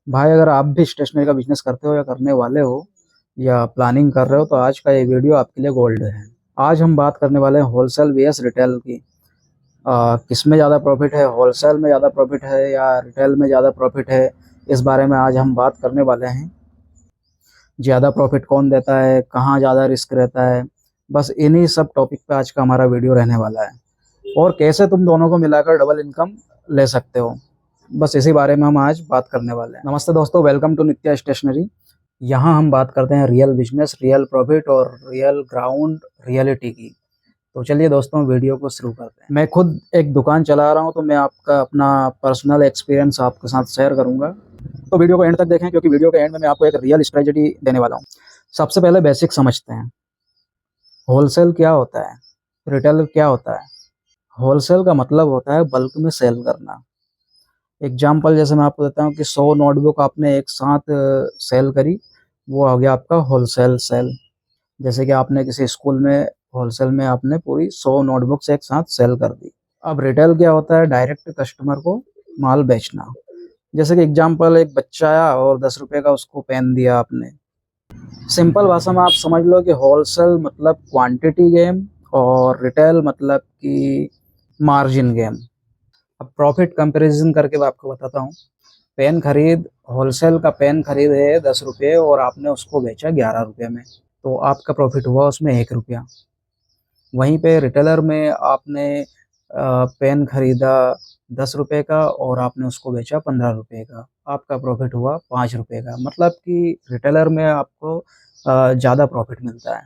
भाई अगर आप भी स्टेशनरी का बिजनेस करते हो या करने वाले हो या प्लानिंग कर रहे हो तो आज का ये वीडियो आपके लिए गोल्ड है। आज हम बात करने वाले हैं होलसेल vs रिटेल की। किस में ज़्यादा प्रॉफिट है, होलसेल में ज़्यादा प्रॉफिट है या रिटेल में ज़्यादा प्रॉफिट है, इस बारे में आज हम बात करने वाले हैं। ज़्यादा प्रॉफिट कौन देता है, कहाँ ज़्यादा रिस्क रहता है, बस इन्हीं सब टॉपिक पे आज का हमारा वीडियो रहने वाला है। और कैसे तुम दोनों को मिलाकर डबल इनकम ले सकते हो, बस इसी बारे में हम आज बात करने वाले हैं। नमस्ते दोस्तों, वेलकम टू नित्या स्टेशनरी। यहाँ हम बात करते हैं रियल बिजनेस, रियल प्रॉफिट और रियल ग्राउंड रियलिटी की। तो चलिए दोस्तों, वीडियो को शुरू करते हैं। मैं खुद एक दुकान चला रहा हूँ तो मैं आपका अपना पर्सनल एक्सपीरियंस आपके साथ शेयर करूँगा। तो वीडियो को एंड तक देखें क्योंकि वीडियो के एंड में मैं आपको एक रियल स्ट्रेटजी देने वाला हूँ। सबसे पहले बेसिक समझते हैं, होलसेल क्या होता है, रिटेल क्या होता है। होलसेल का मतलब होता है बल्क में सेल करना। एग्जाम्पल जैसे मैं आपको देता हूँ कि 100 नोटबुक आपने एक साथ सेल करी, वो हो गया आपका होलसेल सेल। जैसे कि आपने किसी स्कूल में होलसेल में आपने पूरी 100 नोटबुक्स एक साथ सेल कर दी। अब रिटेल क्या होता है, डायरेक्ट कस्टमर को माल बेचना। जैसे कि एग्जाम्पल, एक बच्चा आया और 10 रुपए का उसको पेन दिया आपने। सिंपल भाषा में आप समझ लो कि होलसेल मतलब क्वांटिटी गेम और रिटेल मतलब कि मार्जिन गेम। अब प्रॉफिट कंपैरिजन करके मैं आपको बताता हूँ। पेन खरीद, होलसेल का पेन खरीद है 10 रुपये और आपने उसको बेचा 11 रुपये में, तो आपका प्रॉफिट हुआ उसमें 1 रुपया। वहीं पे रिटेलर में आपने पेन खरीदा 10 रुपये का और आपने उसको बेचा 15 रुपये का, आपका प्रॉफिट हुआ 5 रुपये का। मतलब कि रिटेलर में आपको ज़्यादा प्रॉफिट मिलता है।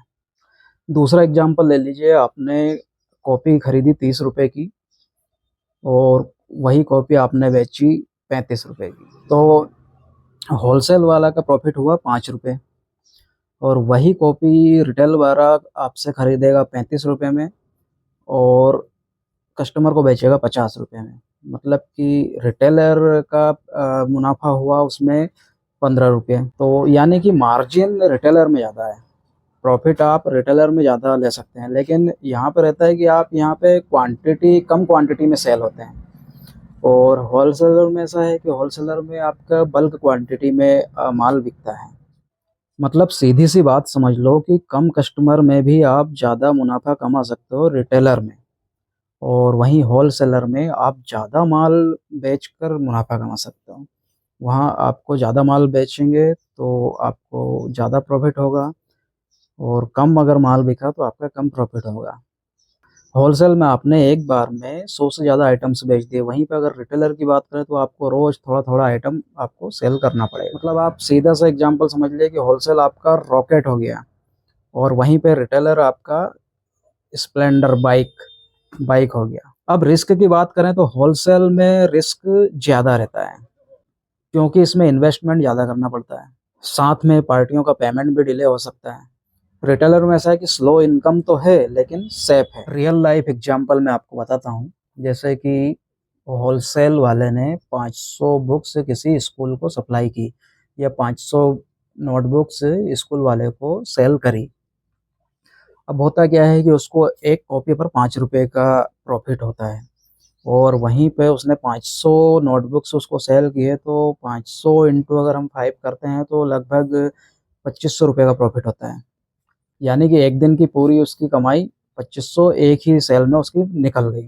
दूसरा एग्जांपल ले लीजिए, आपने कॉपी खरीदी 30 रुपये की और वही कॉपी आपने बेची 35 रुपये की, तो होलसेल वाला का प्रॉफिट हुआ 5 रुपये और वही कॉपी रिटेल वाला आपसे खरीदेगा 35 रुपये में और कस्टमर को बेचेगा 50 रुपये में। मतलब कि रिटेलर का मुनाफा हुआ उसमें 15 रुपये। तो यानी कि मार्जिन रिटेलर में ज़्यादा है, प्रॉफिट आप रिटेलर में ज़्यादा ले सकते हैं। लेकिन यहाँ पे रहता है कि आप यहाँ पे क्वांटिटी, कम क्वांटिटी में सेल होते हैं और होलसेलर में ऐसा है कि होलसेलर में आपका बल्क क्वांटिटी में माल बिकता है। मतलब सीधी सी बात समझ लो कि कम कस्टमर में भी आप ज़्यादा मुनाफा कमा सकते हो रिटेलर में, और वहीं होलसेलर में आप ज़्यादा माल बेचकर मुनाफा कमा सकते हो। वहाँ आपको ज़्यादा माल बेचेंगे तो आपको ज़्यादा प्रॉफिट होगा और कम अगर माल बिका तो आपका कम प्रॉफिट होगा। होलसेल में आपने एक बार में 100 से ज़्यादा आइटम्स बेच दिए, वहीं पे अगर रिटेलर की बात करें तो आपको रोज़ थोड़ा-थोड़ा आइटम आपको सेल करना पड़ेगा। मतलब आप सीधा सा एग्जांपल समझ लीजिए कि होलसेल आपका रॉकेट हो गया और वहीं पे रिटेलर आपका स्प्लेंडर बाइक हो गया। अब रिस्क की बात करें तो होलसेल में रिस्क ज़्यादा रहता है क्योंकि इसमें इन्वेस्टमेंट ज़्यादा करना पड़ता है, साथ में पार्टियों का पेमेंट भी डिले हो सकता है। रिटेलर में ऐसा है कि स्लो इनकम तो है लेकिन सेफ है। रियल लाइफ एग्जांपल मैं आपको बताता हूँ। जैसे कि होलसेल वाले ने 500 बुक्स किसी स्कूल को सप्लाई की या 500 नोटबुक्स स्कूल वाले को सेल करी। अब होता क्या है कि उसको एक कॉपी पर 5 रुपये का प्रॉफिट होता है और वहीं पे उसने 500 नोटबुक्स उसको सेल किए, तो 500 इंटू अगर हम 5 करते हैं तो लगभग 2500 रुपये का प्रॉफिट होता है। यानी कि एक दिन की पूरी उसकी कमाई 2500 एक ही सेल में उसकी निकल गई।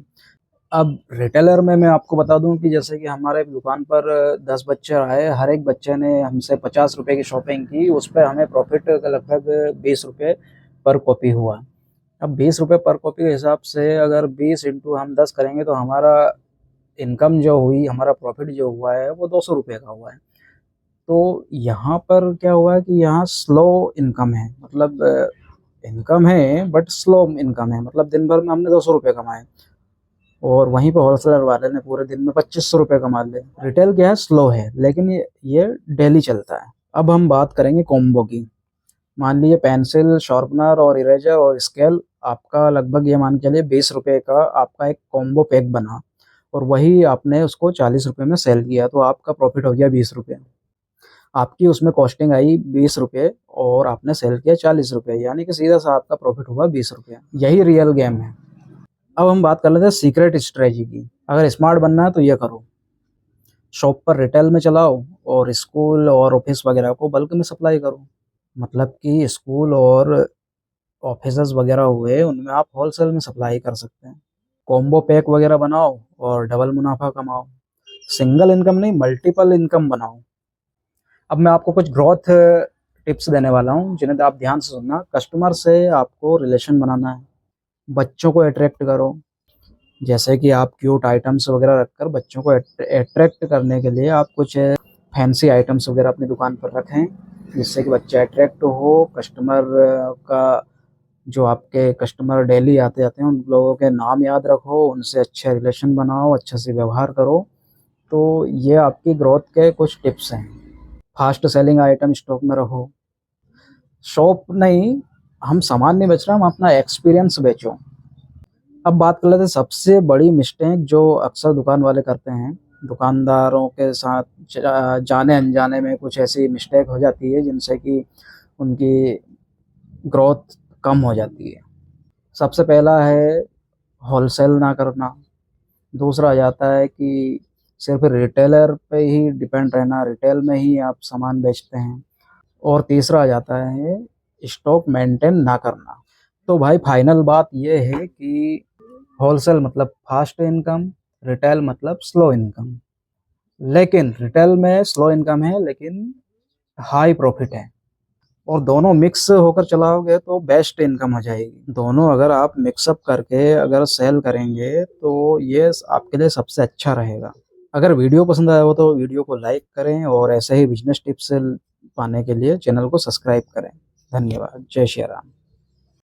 अब रिटेलर में मैं आपको बता दूं कि जैसे कि हमारे दुकान पर 10 बच्चे आए, हर एक बच्चे ने हमसे 50 रुपये की शॉपिंग की, उस पर हमें प्रॉफिट लगभग 20 रुपये पर कॉपी हुआ। अब 20 रुपये पर कॉपी के हिसाब से अगर 20 इंटू हम 10 करेंगे तो हमारा इनकम जो हुई, हमारा प्रॉफिट जो हुआ है वो 200 रुपये का हुआ है। तो यहाँ पर क्या हुआ है कि यहाँ स्लो इनकम है, मतलब इनकम है बट स्लो इनकम है। मतलब दिन भर में हमने 200 रुपये कमाए और वहीं पे होलसेलर वाले ने पूरे दिन में 2500 रुपये कमा लिए। रिटेल क्या है, स्लो है लेकिन ये डेली चलता है। अब हम बात करेंगे कॉम्बो की। मान लीजिए पेंसिल, शार्पनर और इरेजर और स्केल आपका लगभग ये मान के चलिए 20 रुपये का आपका एक कॉम्बो पैक बना और वही आपने उसको 40 रुपये में सेल किया, तो आपका प्रॉफिट हो गया 20 रुपये। आपकी उसमें कॉस्टिंग आई 20 रुपये और आपने सेल किया 40 रुपये, यानी कि सीधा सा आपका प्रॉफिट हुआ 20 रुपये। यही रियल गेम है। अब हम बात कर लेते हैं सीक्रेट स्ट्रेटजी की। अगर स्मार्ट बनना है तो ये करो, शॉप पर रिटेल में चलाओ और स्कूल और ऑफिस वगैरह को बल्क में सप्लाई करो। मतलब कि स्कूल और ऑफिसेज वगैरह हुए, उनमें आप होलसेल में सप्लाई कर सकते हैं। कॉम्बो पैक वगैरह बनाओ और डबल मुनाफा कमाओ। सिंगल इनकम नहीं, मल्टीपल इनकम बनाओ। अब मैं आपको कुछ ग्रोथ टिप्स देने वाला हूँ, जिन्हें आप ध्यान से सुनना। कस्टमर से आपको रिलेशन बनाना है, बच्चों को अट्रैक्ट करो। जैसे कि आप क्यूट आइटम्स वगैरह रखकर बच्चों को अट्रैक्ट करने के लिए आप कुछ फैंसी आइटम्स वगैरह अपनी दुकान पर रखें, जिससे कि बच्चे अट्रैक्ट हो। कस्टमर का जो आपके कस्टमर डेली आते जाते हैं, उन लोगों के नाम याद रखो, उनसे अच्छे रिलेशन बनाओ, अच्छे से व्यवहार करो। तो ये आपकी ग्रोथ के कुछ टिप्स हैं। फास्ट सेलिंग आइटम स्टॉक में रखो। शॉप नहीं, हम सामान नहीं बेच रहे, हम अपना एक्सपीरियंस बेचो। अब बात कर लेते हैं सबसे बड़ी मिस्टेक जो अक्सर दुकान वाले करते हैं। दुकानदारों के साथ जाने अनजाने में कुछ ऐसी मिस्टेक हो जाती है जिनसे कि उनकी ग्रोथ कम हो जाती है। सबसे पहला है होलसेल ना करना। दूसरा आ जाता है कि सिर्फ रिटेलर पे ही डिपेंड रहना, रिटेल में ही आप सामान बेचते हैं। और तीसरा आ जाता है स्टॉक मेंटेन ना करना। तो भाई फाइनल बात ये है कि होलसेल मतलब फास्ट इनकम, रिटेल मतलब स्लो इनकम। लेकिन रिटेल में स्लो इनकम है लेकिन हाई प्रॉफिट है। और दोनों मिक्स होकर चलाओगे तो बेस्ट इनकम हो जाएगी। दोनों अगर आप मिक्सअप करके अगर सेल करेंगे तो ये आपके लिए सबसे अच्छा रहेगा। अगर वीडियो पसंद आया हो तो वीडियो को लाइक करें और ऐसे ही बिजनेस टिप्स पाने के लिए चैनल को सब्सक्राइब करें। धन्यवाद। जय श्री राम।